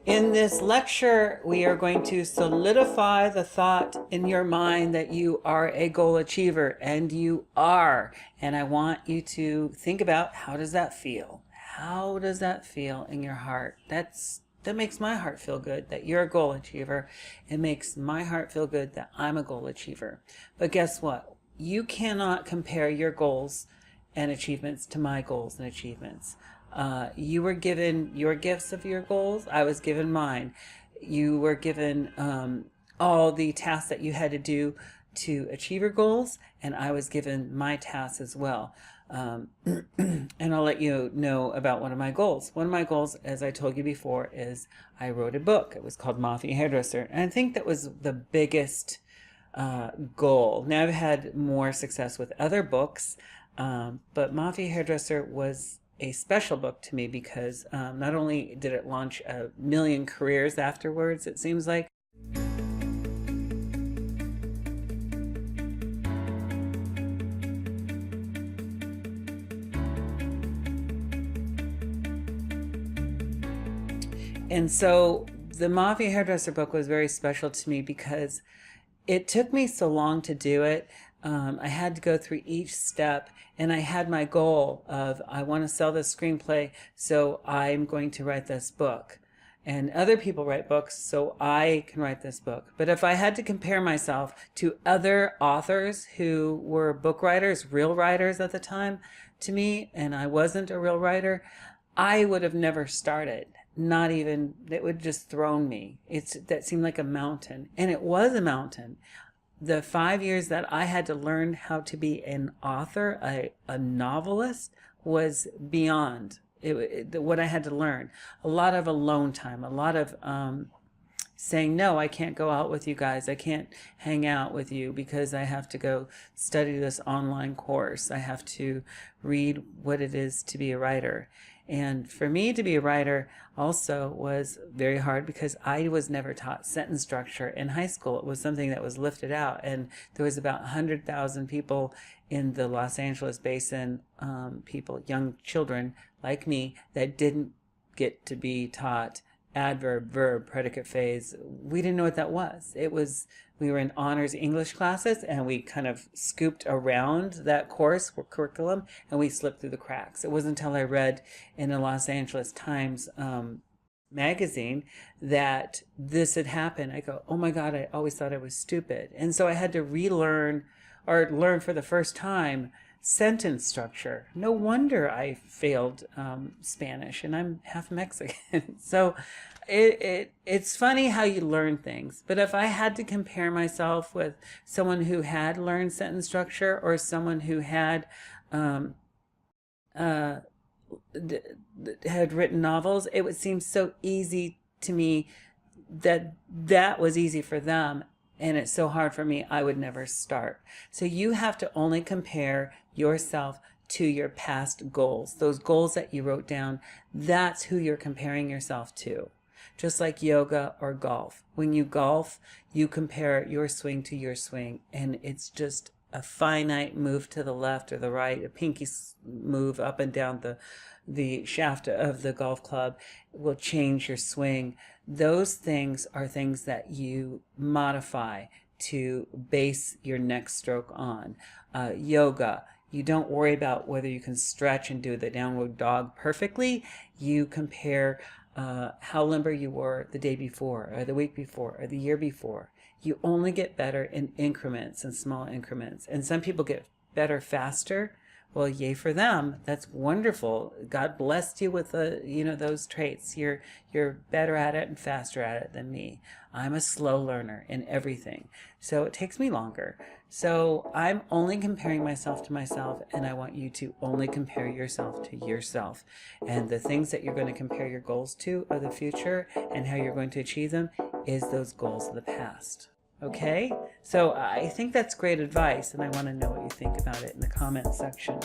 In this lecture, we are going to solidify the thought in your mind that you are a goal achiever, and you are. And I want you to think about, how does that feel? How does that feel in your heart? That makes my heart feel good that you're a goal achiever. It makes my heart feel good that I'm a goal achiever. But guess what? You cannot compare your goals and achievements to my goals and achievements. You were given your gifts of your goals. I was given mine. You were given all the tasks that you had to do to achieve your goals, and I was given my tasks as well. And I'll let you know about one of my goals. One of my goals, as I told you before, is I wrote a book. It was called Mafia Hairdresser, and I think that was the biggest goal. Now, I've had more success with other books, but Mafia Hairdresser was a special book to me because not only did it launch a million careers afterwards, it seems like, and so the Mafia Hairdresser book was very special to me because it took me so long to do it. I had to go through each step, and I had my goal of, I want to sell this screenplay, so I'm going to write this book. And other people write books, so I can write this book. But if I had to compare myself to other authors who were book writers, real writers at the time to me, and I wasn't a real writer, I would have never started. Not even, it would just thrown me. That seemed like a mountain, and it was a mountain. The 5 years that I had to learn how to be an author, a novelist, was beyond what I had to learn. A lot of alone time, a lot of saying, no, I can't go out with you guys. I can't hang out with you because I have to go study this online course. I have to read what it is to be a writer. And for me to be a writer also was very hard because I was never taught sentence structure in high school. It was something that was lifted out, and there was about 100,000 people in the Los Angeles basin, people, young children like me, that didn't get to be taught adverb, verb, predicate, phrase. We didn't know what that was. We were in honors English classes, and we kind of scooped around that course or curriculum, and we slipped through the cracks. It wasn't until I read in the Los Angeles Times magazine that this had happened. I go, oh my God, I always thought I was stupid. And so I had to relearn, or learn for the first time, sentence structure. No wonder I failed Spanish, and I'm half Mexican. So it's funny how you learn things. But if I had to compare myself with someone who had learned sentence structure, or someone who had written novels, it would seem so easy to me that was easy for them, and it's so hard for me, I would never start. So you have to only compare yourself to your past goals. Those goals that you wrote down, that's who you're comparing yourself to. Just like yoga or golf. When you golf, you compare your swing to your swing, and it's just a finite move to the left or the right, a pinky move up and down the shaft of the golf club will change your swing. Those things are things that you modify to base your next stroke on. Yoga, you don't worry about whether you can stretch and do the downward dog perfectly. You compare how limber you were the day before, or the week before, or the year before. You only get better in increments, and small increments. And some people get better faster. Well, yay for them. That's wonderful. God blessed you with those traits. You're better at it and faster at it than me. I'm a slow learner in everything, so it takes me longer. So I'm only comparing myself to myself, and I want you to only compare yourself to yourself. And the things that you're going to compare your goals to of the future and how you're going to achieve them is those goals of the past. Okay? So I think that's great advice, and I want to know what you think about it in the comment section.